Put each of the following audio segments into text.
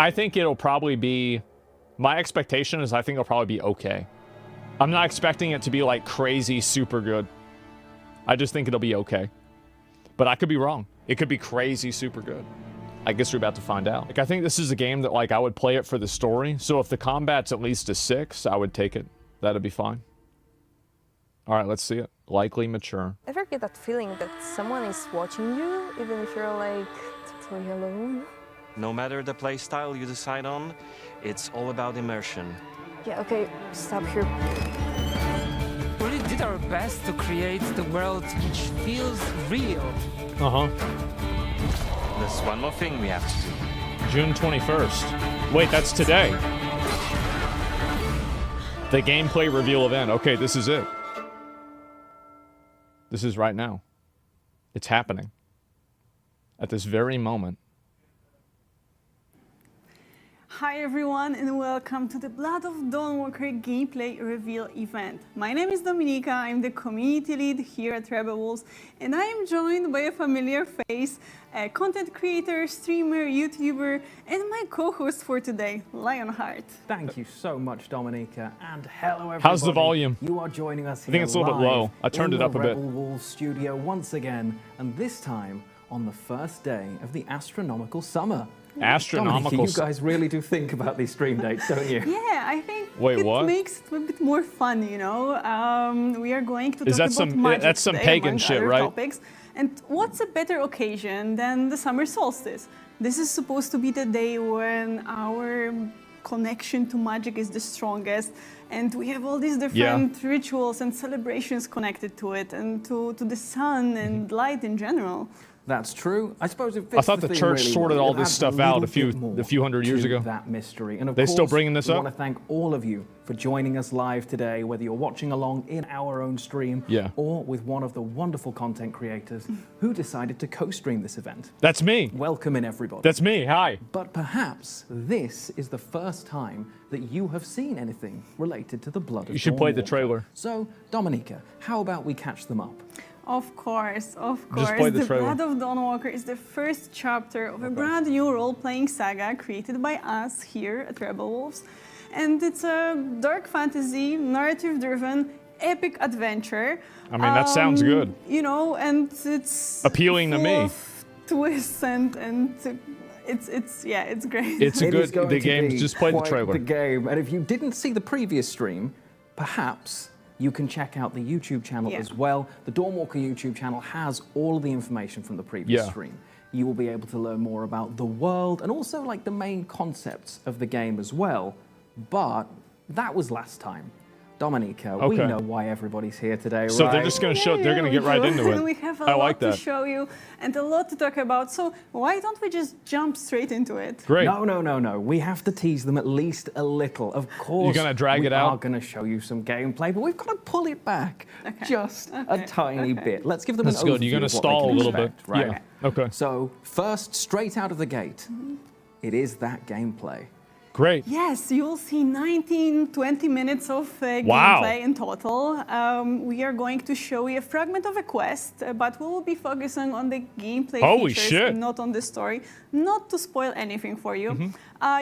I think it'll probably be... My expectation is I think it'll probably be okay. I'm not expecting it to be like crazy super good. I just think it'll be okay. But I could be wrong. It could be crazy super good. I guess we're about to find out. Like, I think this is a game that, like, I would play it for the story. So if the combat's at least a 6, I would take it. That'd be fine. All right, let's see it. Likely mature. Ever get that feeling that someone is watching you, even if you're, like, totally alone? No matter the playstyle you decide on, it's all about immersion. Yeah, okay, stop here. We really did our best to create the world which feels real. Uh-huh. There's one more thing we have to do. June 21st. Wait, that's today. The gameplay reveal event. Okay, this is it. This is right now. It's happening. At this very moment. Hi everyone and welcome to the Blood of Dawnwalker gameplay reveal event. My name is Dominika, I'm the community lead here at Rebel Wolves, and I am joined by a familiar face, a content creator, streamer, YouTuber, and my co-host for today, Lionheart. Thank you so much, Dominika, and hello everybody. How's the volume? You are joining us here I think it's a little bit low. I turned it up a bit. Rebel Wolves studio once again, and this time on the first day of the astronomical summer. Astronomical. Dominika, you guys really do think about these stream dates, don't you? Yeah, I think what? makes it a bit more fun, you know. We are going to Is talk that about magic that's some today, pagan among shit, other right? topics. And what's a better occasion than the summer solstice? This is supposed to be the day when our connection to magic is the strongest, and we have all these different rituals and celebrations connected to it, and to the sun and light in general. That's true. I suppose it fits I thought the theme church really sorted well. all It this adds stuff a out little a few bit more hundred years to ago. that mystery. And of They course, still bringing this we up? want to thank all of you for joining us live today, whether you're watching along in our own stream or with one of the wonderful content creators who decided to co-stream this event. That's me. Welcome in, everybody. That's me. Hi. But perhaps this is the first time that you have seen anything related to the Blood of You should play the Dawnwalker. trailer. So, Dominika, how about we catch them up? Of course, of Just course. play the The trailer. Blood of Dawnwalker is the first chapter of a brand new role-playing saga created by us here at Rebel Wolves. And it's a dark fantasy, narrative-driven, epic adventure. I mean, that sounds good. You know, and it's Appealing to full me. of twists and it's great. It's a It is good. going The to game. be Just play the quite trailer. The game, and if you didn't see the previous stream, perhaps you can check out the YouTube channel as well. The Dawnwalker YouTube channel has all of the information from the previous stream. You will be able to learn more about the world and also like the main concepts of the game as well. But that was last time. Dominika, we know why everybody's here today, So right? they're just going to show. They're going to get right into it. We have a I lot like to that. show you and a lot to talk about. So why don't we just jump straight into it? Great. No. We have to tease them at least a little. Of course, You're gonna drag it out? We are going to show you some gameplay, but we've got to pull it back just a tiny bit. Let's give them That's an good. overview You're going to of what they stall a can little bit. expect, right? Yeah. Okay. So first, straight out of the gate, it is that gameplay. Great. Yes, you'll see 20 minutes of gameplay in total. We are going to show you a fragment of a quest, but we will be focusing on the gameplay features and not on the story, not to spoil anything for you.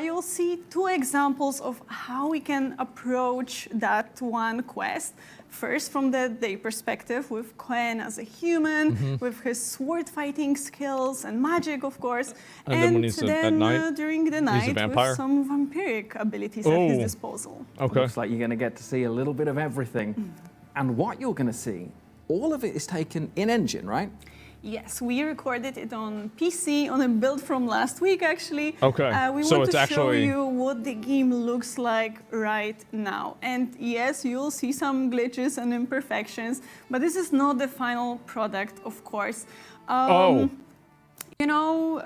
You'll see 2 examples of how we can approach that one quest. First, from the day perspective, with Quen as a human, with his sword fighting skills and magic, of course. And then when he's at night, during the night, with some vampiric abilities at his disposal. Okay. Looks like you're going to get to see a little bit of everything. And what you're going to see, all of it is taken in engine, right? Yes, we recorded it on PC on a build from last week, actually. Okay, we so want it's to show actually... you what the game looks like right now. And yes, you'll see some glitches and imperfections, but this is not the final product, of course. You know,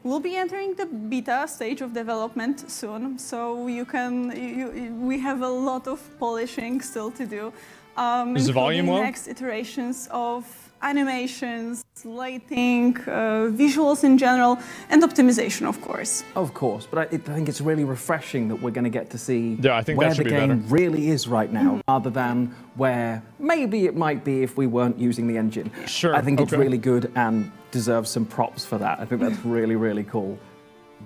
we'll be entering the beta stage of development soon, so you can. We have a lot of polishing still to do. Is the volume low? Next iterations of animations, lighting, visuals in general, and optimization, of course. Of course, but I think it's really refreshing that we're going to get to see I think where that should the be game better. really is right now, rather than where maybe it might be if we weren't using the engine. Sure. I think it's really good and deserves some props for that. I think that's really, really cool.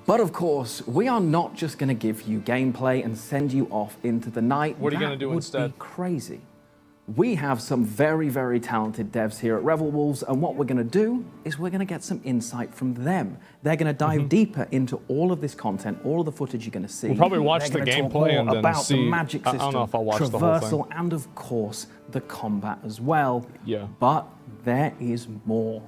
But of course, we are not just going to give you gameplay and send you off into the night. What are you going to do instead? That would be crazy. We have some very, very talented devs here at Rebel Wolves, and what we're going to do is we're going to get some insight from them. They're going to dive deeper into all of this content, all of the footage you're going to see. We'll probably watch the They're gonna talk gameplay more and then about see. the magic system, I don't know if I'll watch the whole thing. traversal, and of course the combat as well. Yeah. But there is more.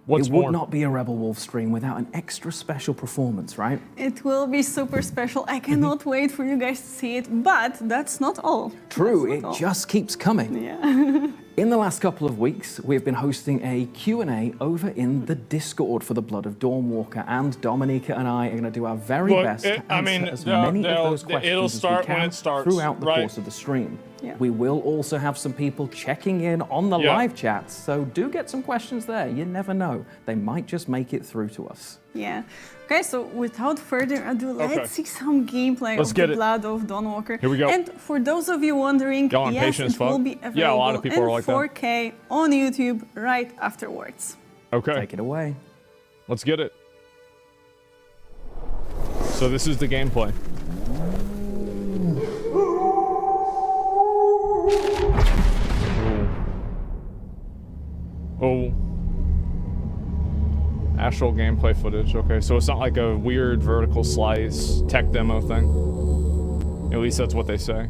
What's it more? would not be a Rebel Wolf stream without an extra special performance, right? It will be super special. I cannot wait for you guys to see it, but that's not all. True, That's it not all. just keeps coming. Yeah. In the last couple of weeks, we've been hosting a Q&A over in the Discord for the Blood of Dawnwalker, and Dominica and I are going to do our very best to answer as many of those questions as we can throughout the course of the stream. Yeah. We will also have some people checking in on the live chats, so do get some questions there. You never know. They might just make it through to us. Yeah. Okay, so without further ado, let's see some gameplay of the Blood of Dawnwalker. Here we go. And for those of you wondering, yes, it will be available a lot of people are in like that. 4K on YouTube right afterwards. Okay. Take it away. Let's get it. So this is the gameplay. Oh. Actual gameplay footage. Okay, so it's not like a weird vertical slice tech demo thing. At least that's what they say.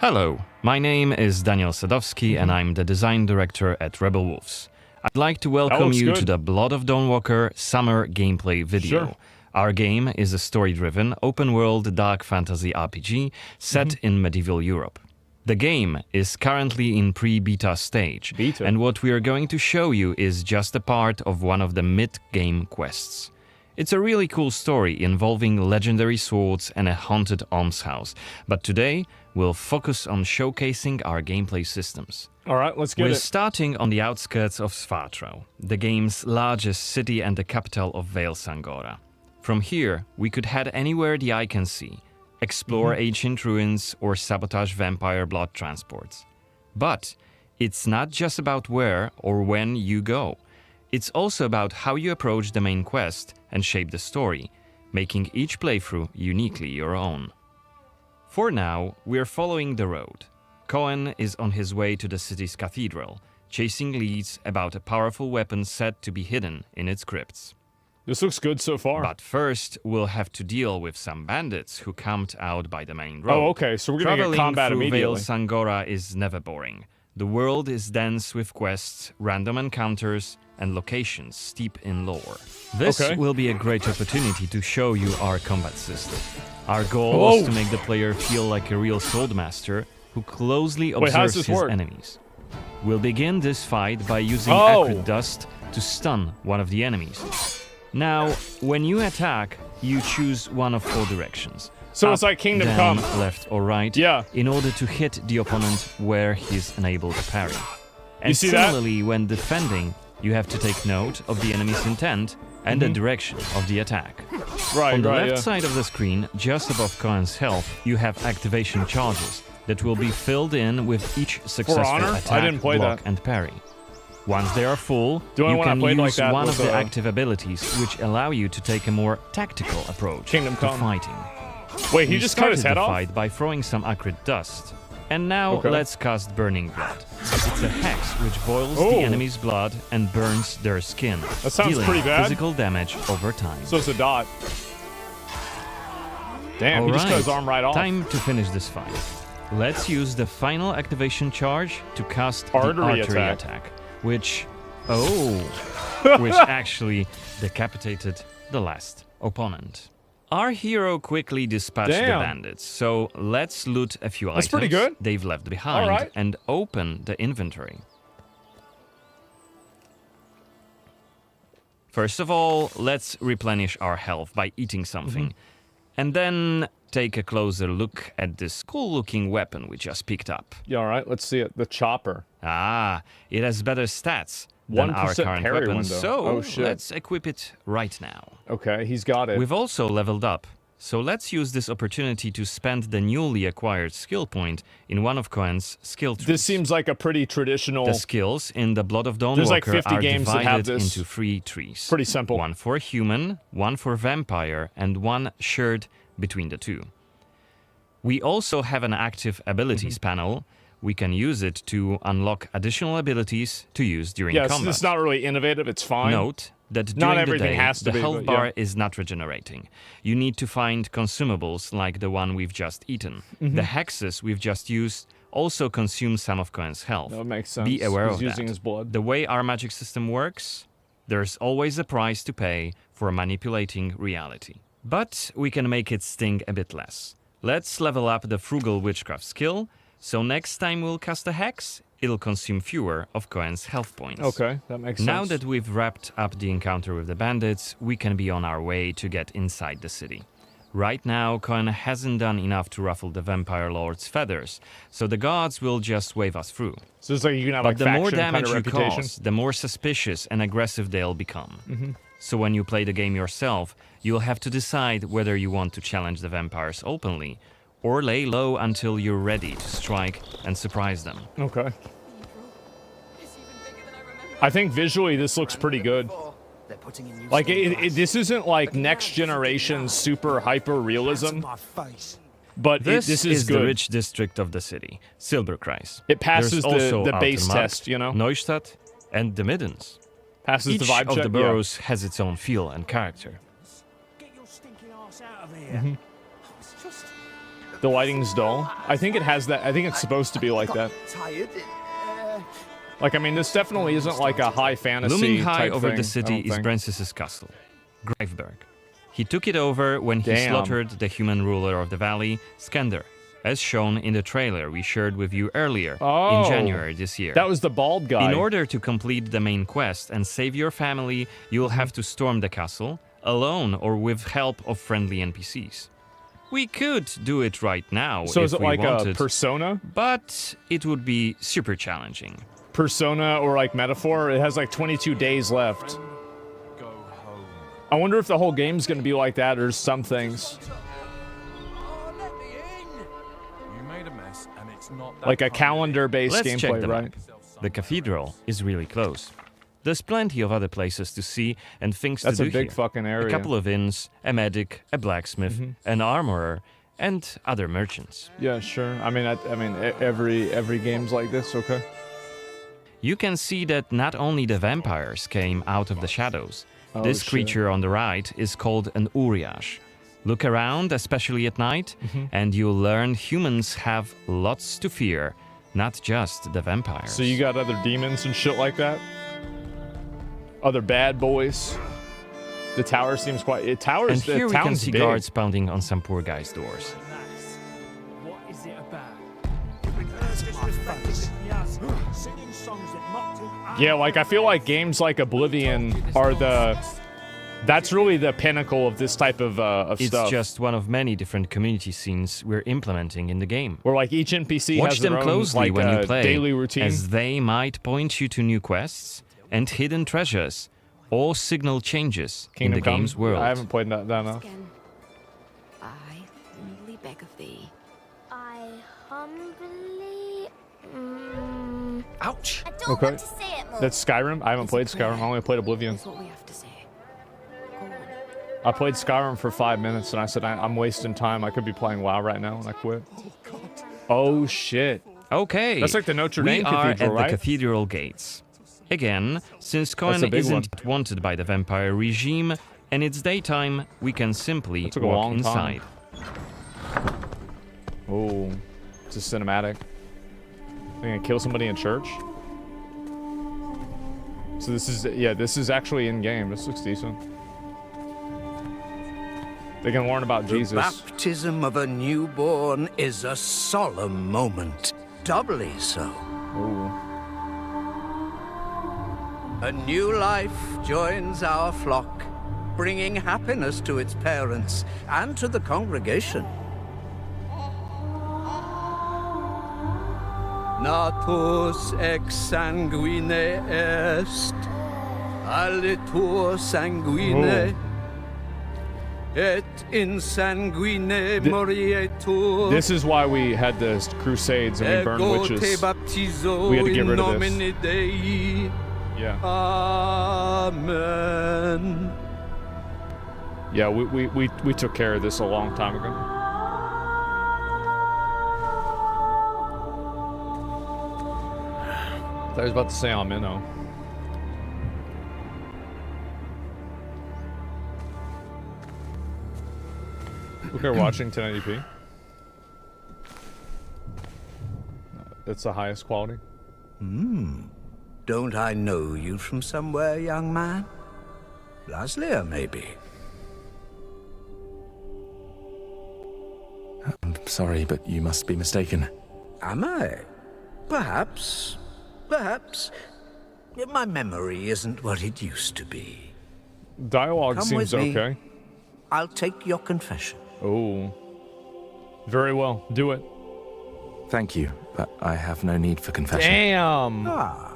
Hello, my name is Daniel Sadowski and I'm the design director at Rebel Wolves. I'd like to welcome you to the Blood of Dawnwalker summer gameplay video. Sure. Our game is a story-driven, open-world dark fantasy RPG set in medieval Europe. The game is currently in pre-beta stage, and what we are going to show you is just a part of one of the mid-game quests. It's a really cool story involving legendary swords and a haunted almshouse, but today we'll focus on showcasing our gameplay systems. All right, let's get We're it. starting on the outskirts of Svartro, the game's largest city and the capital of Vale Sangora. From here, we could head anywhere the eye can see, explore ancient ruins or sabotage vampire blood transports. But it's not just about where or when you go. It's also about how you approach the main quest and shape the story, making each playthrough uniquely your own. For now, we're following the road. Cohen is on his way to the city's cathedral, chasing leads about a powerful weapon said to be hidden in its crypts. This looks good so far. But first, we'll have to deal with some bandits who camped out by the main road. Oh, okay, so we're gonna get combat immediately. Traveling through Vale Sangora is never boring. The world is dense with quests, random encounters, and locations steep in lore. This will be a great opportunity to show you our combat system. Our goal is to make the player feel like a real swordmaster who closely observes his enemies. We'll begin this fight by using acrid dust to stun one of the enemies. Now, when you attack, you choose one of 4 directions. So Up, it's like Kingdom down, Come. left or right, in order to hit the opponent where he's unable to parry. And you see similarly, when defending, you have to take note of the enemy's intent and the direction of the attack. On the left side of the screen, just above Cohen's health, you have activation charges that will be filled in with each successful attack, block, and parry. Once they are full, you can use one of the active abilities, which allow you to take a more tactical approach to fighting. Wait, he just cut his head off? Fight by throwing some acrid dust. And now let's cast Burning Blood. It's a hex which boils the enemy's blood and burns their skin, that sounds dealing pretty bad. physical damage over time. So it's a dot. Damn, he just cut his arm right off. Time to finish this fight. Let's use the final activation charge to cast Artery the artery attack, which actually decapitated the last opponent. Our hero quickly dispatched the bandits, so let's loot a few items pretty good. they've left behind and open the inventory. First of all, let's replenish our health by eating something. And then take a closer look at this cool-looking weapon we just picked up. Yeah, all right, let's see it. The chopper. Ah, it has better stats than our current weapon, so let's equip it right now. Okay, he's got it. We've also leveled up, So let's use this opportunity to spend the newly acquired skill point in one of Cohen's skill trees. This seems like a pretty traditional... The skills in the Blood of Dawnwalker There's like 50 are games that have divided this. into 3 trees. Pretty simple. One for human, one for vampire, and one shared between the two. We also have an active abilities panel. We can use it to unlock additional abilities to use during combat. It's not really innovative, it's fine. Note that Not during the everything day, has to the be, health but bar yeah. is not regenerating. You need to find consumables like the one we've just eaten. The hexes we've just used also consume some of Cohen's health. That makes sense. Be aware He's of using that. his blood. The way our magic system works, there's always a price to pay for manipulating reality. But we can make it sting a bit less. Let's level up the frugal witchcraft skill, so next time we'll cast a hex, it'll consume fewer of Cohen's health points. Okay, that makes sense. Now that we've wrapped up the encounter with the bandits, we can be on our way to get inside the city. Right now, Cohen hasn't done enough to ruffle the vampire lord's feathers, so the gods will just wave us through. So it's like you can have But like the faction more kind damage of you reputation. cause, the more suspicious and aggressive they'll become. So when you play the game yourself, you'll have to decide whether you want to challenge the vampires openly, or lay low until you're ready to strike and surprise them. Okay. I think visually this looks pretty good. Like, this isn't like next generation super hyper realism, but This this is good. the rich district of the city, Silberkreis. It passes There's the also base Altenmarkt, test, you know? Neustadt, and the Middens. Passes Each the vibe of check. the boroughs has its own feel and character. Get your stinking ass out of here. It's just The lighting's dull. I think it has that. I think it's supposed to be like that. tired. Like, I mean, this definitely isn't like a high fantasy Looming high type over thing, the I city don't is think. Francis's castle, Greifberg. He took it over when he Damn. slaughtered the human ruler of the valley, Skender, as shown in the trailer we shared with you earlier Oh, in January this year. That was the bald guy. In order to complete the main quest and save your family, you'll have to storm the castle, alone or with help of friendly NPCs. We could do it right now So if is it we like wanted, a persona? but it would be super challenging. Persona or like metaphor? It has like 22 days left. Go home. I wonder if the whole game's gonna be like that or some things. Oh, let me in. You made a mess, and it's not that Like a kind of calendar-based Let's check gameplay, the right? map. The cathedral is really close. There's plenty of other places to see and things That's to a do big here. fucking area. A couple of inns, a medic, a blacksmith, an armorer, and other merchants. Yeah, sure. I mean, every game's like this. Okay. You can see that not only the vampires came out of the shadows. Oh, This shit. creature on the right is called an Uriash. Look around, especially at night, and you'll learn humans have lots to fear, not just the vampires. So you got other demons and shit like that? Other bad boys? The tower seems quite... and the here we can town's see big. guards pounding on some poor guy's doors. nice. What is it about? Singing songs that mocked him. Yeah, like, I feel like games like Oblivion are the... That's really the pinnacle of this type of It's stuff. just one of many different community scenes we're implementing in the game. Where, like, each NPC Watch has their them own, closely like, when you play, daily routine. as they might point you to new quests and hidden treasures, or signal changes Kingdom in the Come? game's world. I haven't played that enough. Again, I humbly beg of thee. I humbly. Ouch. I don't Okay. want to say it more. That's Skyrim? I haven't played Skyrim. I only played Oblivion. That's what we have to say. Go on. I played Skyrim for 5 minutes and I said, I'm wasting time. I could be playing WoW right now, and I quit. Oh, shit. Okay. That's like the Notre Dame we are Cathedral, at right? the cathedral gates. Again, since a Cohen big isn't wanted by the vampire regime and it's daytime, we can simply That took a walk long time. inside. Oh, it's a cinematic. They're gonna kill somebody in church? So this is actually in-game. This looks decent. They can learn about Jesus. Baptism of a newborn is a solemn moment, doubly so. Ooh. A new life joins our flock, bringing happiness to its parents and to the congregation. Natus ex sanguine est, alitur sanguine. et in sanguine morietur. This is why we had the crusades and we burned witches. We had to get rid of this. Yeah. Amen. Yeah, we took care of this a long time ago. I was about to say Ameno. Look, we're watching 1080p. That's the highest quality. Don't I know you from somewhere, young man? Laslia, maybe? I'm sorry, but you must be mistaken. Am I? Perhaps. Perhaps. My memory isn't what it used to be. Dialogue Come seems with me. okay. I'll take your confession. Oh. Very well. Do it. Thank you, but I have no need for confession. Damn! Ah.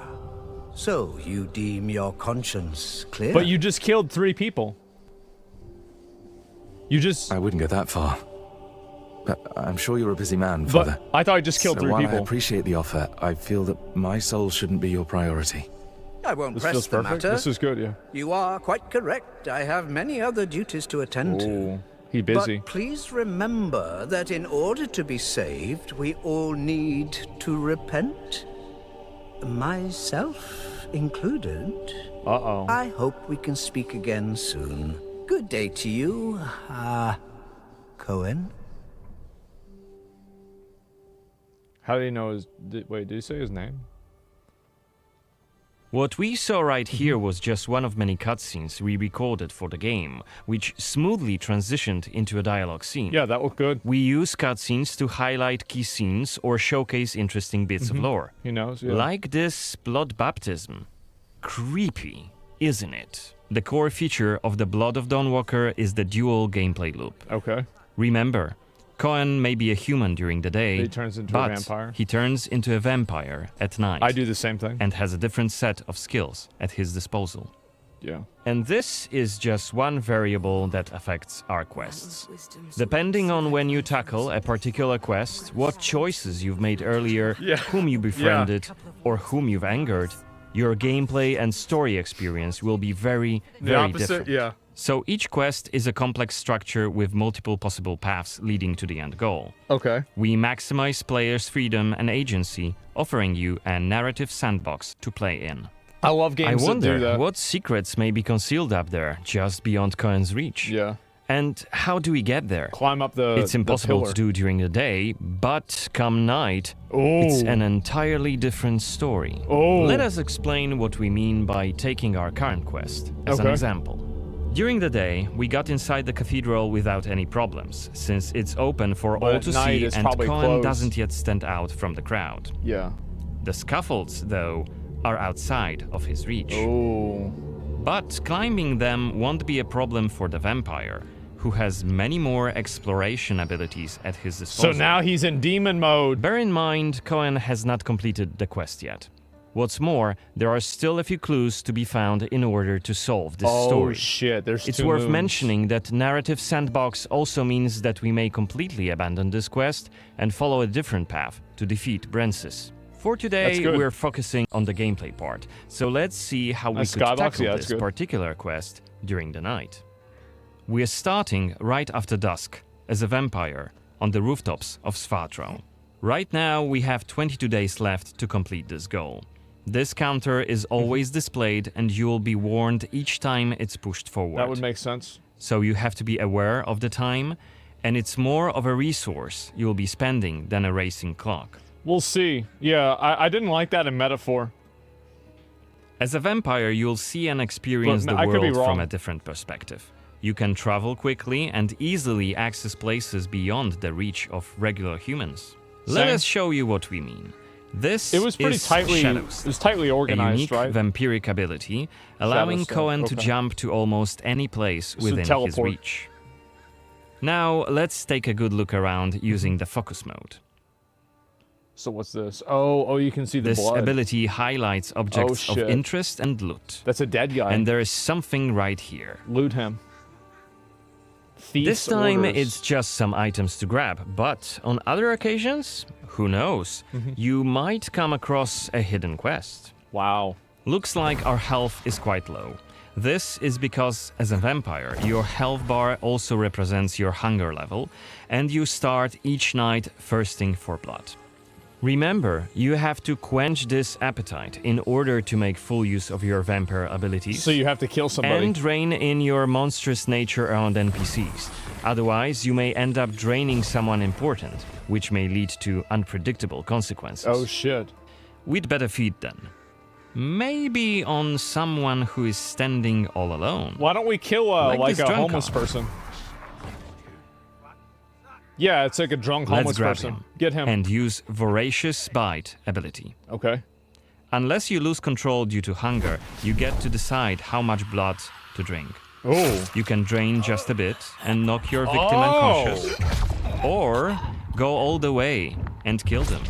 So you deem your conscience clear? But you just killed 3 people. You just... I wouldn't go that far. But I'm sure you're a busy man, Father. But I thought I just killed 3 while people. I appreciate the offer, I feel that my soul shouldn't be your priority. I won't This press feels the perfect. matter. This is good, yeah. You are quite correct. I have many other duties to attend to. He busy. But please remember that in order to be saved, we all need to repent. Myself included. Uh-oh. I hope we can speak again soon. Good day to you, Cohen. How do you know his... Wait, did he say his name? What we saw right here was just one of many cutscenes we recorded for the game, which smoothly transitioned into a dialogue scene. Yeah, that looked good. We use cutscenes to highlight key scenes or showcase interesting bits of lore. He knows, yeah. Like this blood baptism. Creepy, isn't it? The core feature of the Blood of Dawnwalker is the dual gameplay loop. Okay. Remember, Cohen may be a human during the day, He turns into but a vampire. he turns into a vampire at night. I do the same thing. And has a different set of skills at his disposal. Yeah. And this is just one variable that affects our quests. Depending on when you tackle a particular quest, what choices you've made earlier, whom you befriended, or whom you've angered, your gameplay and story experience will be very, very different. Yeah. So each quest is a complex structure with multiple possible paths leading to the end goal. Okay. We maximize players' freedom and agency, offering you a narrative sandbox to play in. I love games I wonder that do that. what secrets may be concealed up there, just beyond Cohen's reach. Yeah. And how do we get there? Climb up the It's impossible the to do during the day, but come night, Oh. it's an entirely different story. Oh. Let us explain what we mean by taking our current quest as an example. During the day, we got inside the cathedral without any problems, since it's open for all to see and Cohen closed. doesn't yet stand out from the crowd. Yeah. The scaffolds, though, are outside of his reach. Oh. But climbing them won't be a problem for the vampire, who has many more exploration abilities at his disposal. So now he's in demon mode. Bear in mind, Cohen has not completed the quest yet. What's more, there are still a few clues to be found in order to solve this story. Oh shit, there's It's two worth moons. mentioning that narrative sandbox also means that we may completely abandon this quest and follow a different path to defeat Brensis. For today, we're focusing on the gameplay part, so let's see how we could tackle this particular quest during the night. We're starting right after dusk as a vampire on the rooftops of Svatro. Right now, we have 22 days left to complete this goal. This counter is always displayed and you will be warned each time it's pushed forward. That would make sense. So you have to be aware of the time, and it's more of a resource you'll be spending than a racing clock. We'll see. Yeah, I didn't like that in Metaphor. As a vampire, you'll see and experience the world from a different perspective. You can travel quickly and easily access places beyond the reach of regular humans. Let us show you what we mean. This was pretty is tightly Shadows, it was tightly organized, a unique right? vampiric ability, allowing Shadowstone, Cohen to jump to almost any place within his teleport. reach. Now, let's take a good look around using the focus mode. So what's this? Oh, you can see the This blood. ability highlights objects of interest and loot. That's a dead guy. And there is something right here. Loot him. thief's This time orders. it's just some items to grab, but on other occasions, who knows? You might come across a hidden quest. Wow. Looks like our health is quite low. This is because, as a vampire, your health bar also represents your hunger level, and you start each night thirsting for blood. Remember, you have to quench this appetite in order to make full use of your vampire abilities. So you have to kill somebody. And rein in your monstrous nature around NPCs. Otherwise, you may end up draining someone important, which may lead to unpredictable consequences. Oh shit. We'd better feed then. Maybe on someone who is standing all alone. Why don't we kill like a homeless person? Yeah, it's like a drunk homeless Let's grab person. him. Get him. And use Voracious Bite ability. Okay. Unless you lose control due to hunger, you get to decide how much blood to drink. Oh. You can drain just a bit and knock your victim unconscious. Or go all the way and kill them.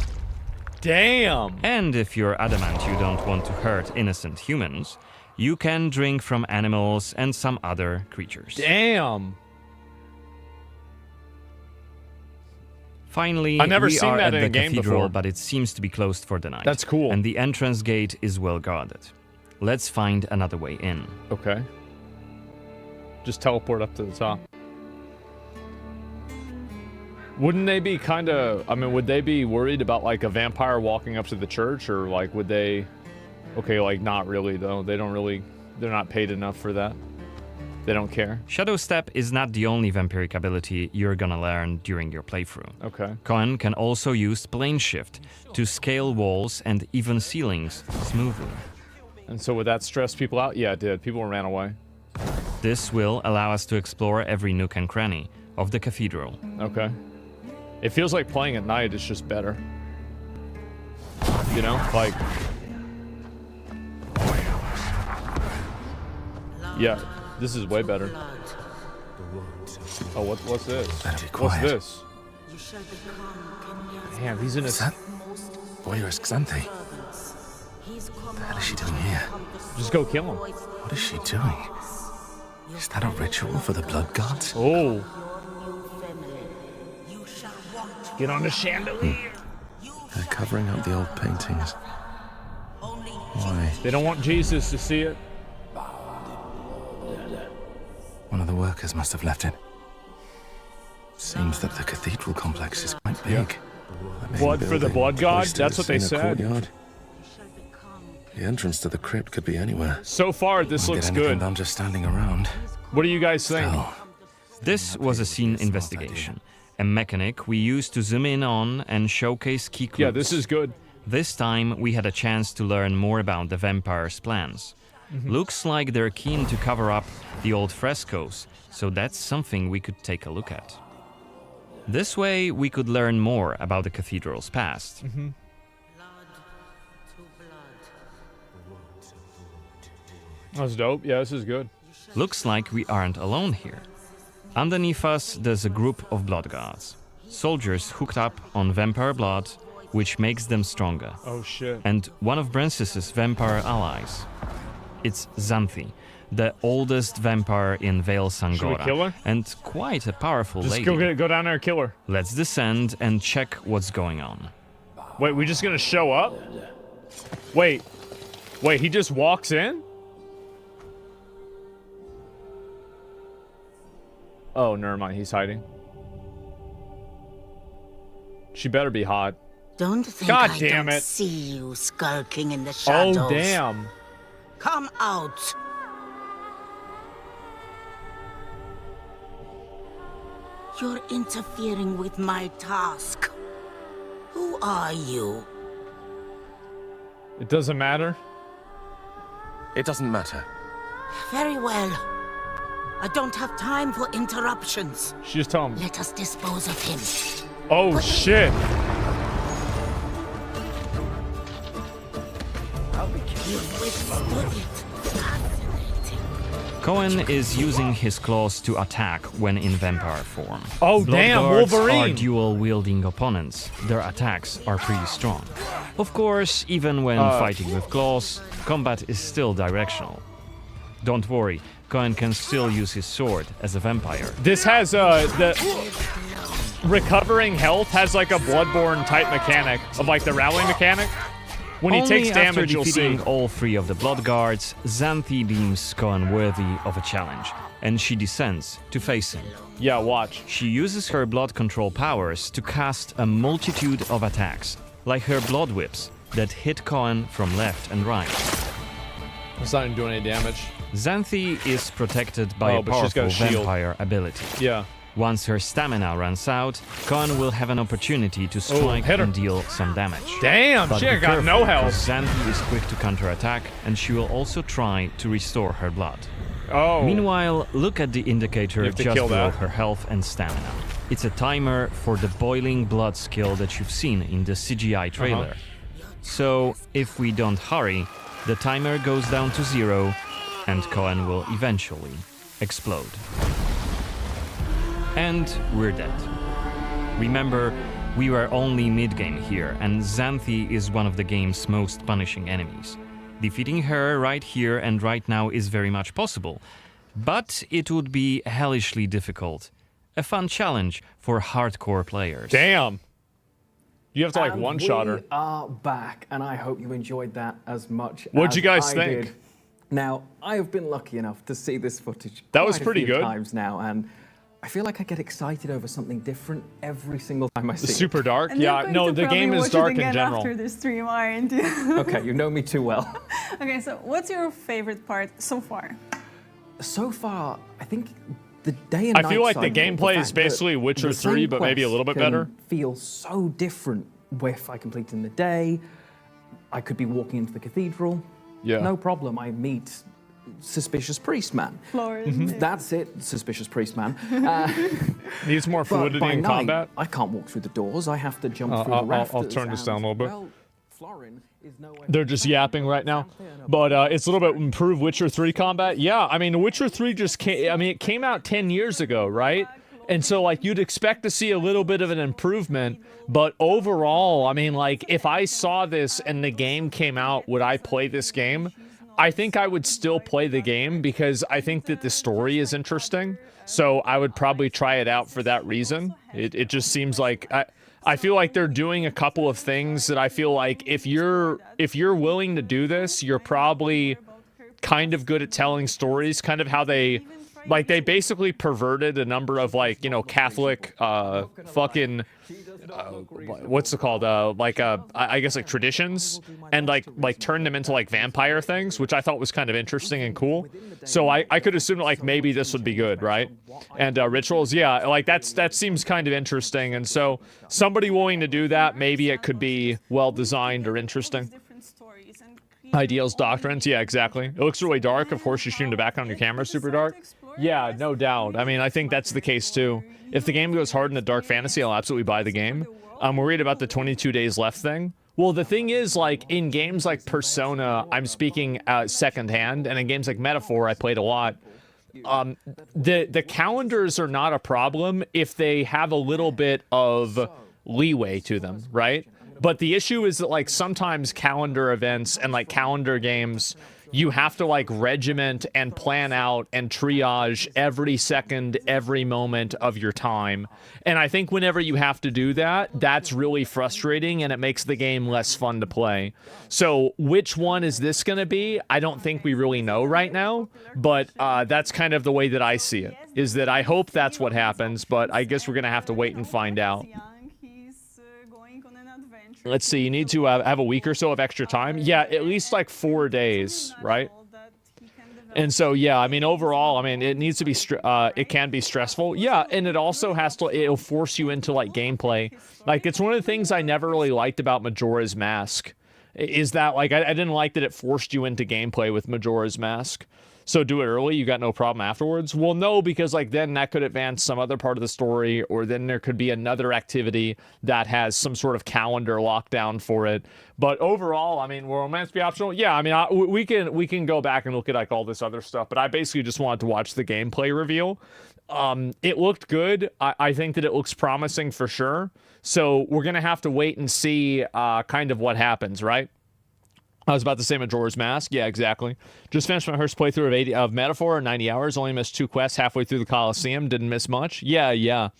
Damn. And if you're adamant you don't want to hurt innocent humans, you can drink from animals and some other creatures. Damn. Finally, I've never we seen are that at in the a game cathedral, before. but it seems to be closed for the night. That's cool. And the entrance gate is well guarded. Let's find another way in. Okay. Just teleport up to the top. Wouldn't they be kind of... I mean, would they be worried about, like, a vampire walking up to the church? Or, like, would they... Okay, like, not really, though. They don't really... They're not paid enough for that. They don't care. Shadow Step is not the only vampiric ability you're gonna learn during your playthrough. Okay. Cohen can also use Plane Shift to scale walls and even ceilings smoothly. And so would that stress people out? Yeah, it did. People ran away. This will allow us to explore every nook and cranny of the cathedral. Okay. It feels like playing at night is just better. You know? Like... Yeah. This is way better. Oh, what's this? Better be What's quiet. this? Damn, he's in his... Is that Voyeurs Xanthe? What the hell is she doing here? Just go kill him. What is she doing? Is that a ritual for the blood gods? Oh. Get on the chandelier. They're covering up the old paintings. Why? They don't want Jesus to see it. One of the workers must have left it. Seems that the cathedral complex is quite big. Yeah. Blood for the blood god? That's what they said. Courtyard. The entrance to the crypt could be anywhere. So far, this looks good. I'm just standing around. What do you guys think? This was a scene investigation, a mechanic we used to zoom in on and showcase key clues. Yeah, this is good. This time we had a chance to learn more about the vampire's plans. Looks like they're keen to cover up the old frescoes, so that's something we could take a look at. This way we could learn more about the cathedral's past. That's dope. Yeah, this is good. Looks like we aren't alone here. Underneath us, there's a group of blood guards. Soldiers hooked up on vampire blood, which makes them stronger. Oh, shit. And one of Brances's vampire allies. It's Xanthe, the oldest vampire in Vale Sangora. Should we kill her? And quite a powerful Just lady. go down there and kill her. Let's descend and check what's going on. Wait, we just gonna show up? Wait, he just walks in? Oh, never mind, he's hiding. She better be hot. Don't think God I damn don't it. see you skulking in the shadows. Oh, damn. Come out. You're interfering with my task. Who are you? It doesn't matter? It doesn't matter. Very well. I don't have time for interruptions. She just told him. Let us dispose of him. Oh, shit. You've withstood it. Cohen is using his claws to attack when in vampire form. Oh, Blood damn, guards Wolverine! are dual-wielding opponents. Their attacks are pretty strong. Of course, even when fighting with claws, combat is still directional. Don't worry, Cohen can still use his sword as a vampire. This has the recovering health has like a Bloodborne type mechanic of like the rally mechanic. When he takes damage, you'll see. After defeating all 3 of the Blood Guards, Xanthi deems Cohen worthy of a challenge, and she descends to face him. Yeah, watch. She uses her blood control powers to cast a multitude of attacks, like her blood whips, that hit Cohen from left and right. It's not even doing any damage. Xanthi is protected by a powerful vampire ability. Yeah. Once her stamina runs out, Cohen will have an opportunity to strike and deal some damage. Damn, but she ain't got no health. Xanthi is quick to counterattack, and she will also try to restore her blood. Oh. Meanwhile, look at the indicator just below her health and stamina. It's a timer for the boiling blood skill that you've seen in the CGI trailer. So, if we don't hurry, the timer goes down to 0, and Cohen will eventually explode. And we're dead. Remember, we were only mid-game here, and Xanthi is one of the game's most punishing enemies. Defeating her right here and right now is very much possible, but it would be hellishly difficult. A fun challenge for hardcore players. Damn! You have to like one-shot her. We are back, and I hope you enjoyed that as much What'd as you guys I think? did. Now, I have been lucky enough to see this footage That was quite pretty a few good. times now, and I feel like I get excited over something different every single time I see it. Super dark? And Yeah, you're no, going to the game probably is watch dark it again in general. after the stream, aren't you? Okay, you know me too well. Okay, so what's your favorite part so far? So far, I think the day and night I feel like the cycle, gameplay is fact that basically Witcher the 3, same but maybe a little bit quest better. can feel so different if I complete in the day. I could be walking into the cathedral. Yeah. No problem. I meet Suspicious Priest Man. Florence. That's it, Suspicious Priest Man. Needs more But fluidity by in night, combat. I can't walk through the doors. I have to jump through the rafters. I'll turn this down a little bit. Well, Florin is nowhere. They're just yapping right now. But it's a little bit improved Witcher 3 combat. Yeah, I mean, Witcher 3 just came, I mean, it came out 10 years ago, right? And so, like, you'd expect to see a little bit of an improvement. But overall, I mean, like, if I saw this and the game came out, would I play this game? I think I would still play the game because I think that the story is interesting. So I would probably try it out for that reason. It just seems like I feel like they're doing a couple of things that I feel like if you're willing to do this, you're probably kind of good at telling stories, kind of how they basically perverted a number of like, you know, Catholic fucking what's it called? I guess like traditions, and like turned them into like vampire things, which I thought was kind of interesting and cool. So I could assume like maybe this would be good, right? And rituals, yeah, like that seems kind of interesting. And so somebody willing to do that, maybe it could be well designed or interesting. Ideals, doctrines, yeah, exactly. It looks really dark. Of course, you're shooting the background on your camera, super dark. Yeah, no doubt. I mean, I think that's the case too. If the game goes hard in the dark fantasy, I'll absolutely buy the game. I'm worried about the 22 days left thing. Well, the thing is, like, in games like Persona, I'm speaking secondhand, and in games like Metaphor, I played a lot. The calendars are not a problem if they have a little bit of leeway to them, right? But the issue is that, like, sometimes calendar events and, like, calendar games, you have to, like, regiment and plan out and triage every second, every moment of your time. And I think whenever you have to do that, that's really frustrating, and it makes the game less fun to play. So which one is this going to be? I don't think we really know right now, but that's kind of the way that I see it, is that I hope that's what happens, but I guess we're going to have to wait and find out. Let's see, you need to have a week or so of extra time. Yeah, at least like 4 days, right? And so, yeah, I mean, overall, I mean, it needs to be, it can be stressful. Yeah, and it also has to, it'll force you into like gameplay. Like, it's one of the things I never really liked about Majora's Mask, is that, like, I didn't like that it forced you into gameplay with Majora's Mask. So do it early, you got no problem afterwards? Well, no, because like then that could advance some other part of the story, or then there could be another activity that has some sort of calendar lockdown for it. But overall, I mean, will romance be optional? Yeah, I mean, we can go back and look at like all this other stuff, but I basically just wanted to watch the gameplay reveal. It looked good. I think that it looks promising for sure. So we're gonna have to wait and see kind of what happens, right? I was about to say Majora's Mask. Yeah, exactly. Just finished my first playthrough of Metaphor in 90 hours. Only missed 2 quests halfway through the Coliseum. Didn't miss much. Yeah.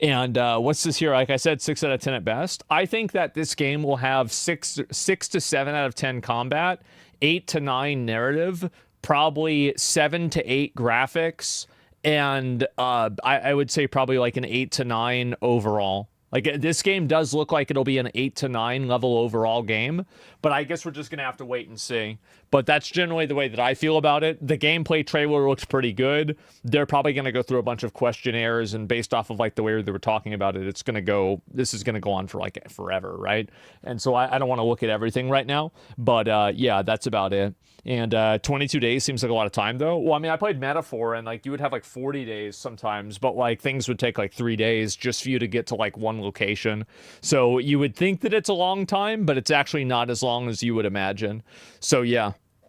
And what's this here? Like I said, 6 out of 10 at best. I think that this game will have 6 to 7 out of 10 combat, 8 to 9 narrative, probably 7 to 8 graphics, and I would say probably like an 8 to 9 overall. Like, this game does look like it'll be an 8 to 9 level overall game, but I guess we're just going to have to wait and see. But that's generally the way that I feel about it. The gameplay trailer looks pretty good. They're probably going to go through a bunch of questionnaires, and based off of, like, the way they were talking about it, this is going to go on for, like, forever, right? And so I don't want to look at everything right now, but, yeah, that's about it. And 22 days seems like a lot of time, though. Well, I mean, I played Metaphor, and, like, you would have, like, 40 days sometimes, but, like, things would take, like, 3 days just for you to get to, like, one location. So you would think that it's a long time, but it's actually not as long as you would imagine. So, yeah.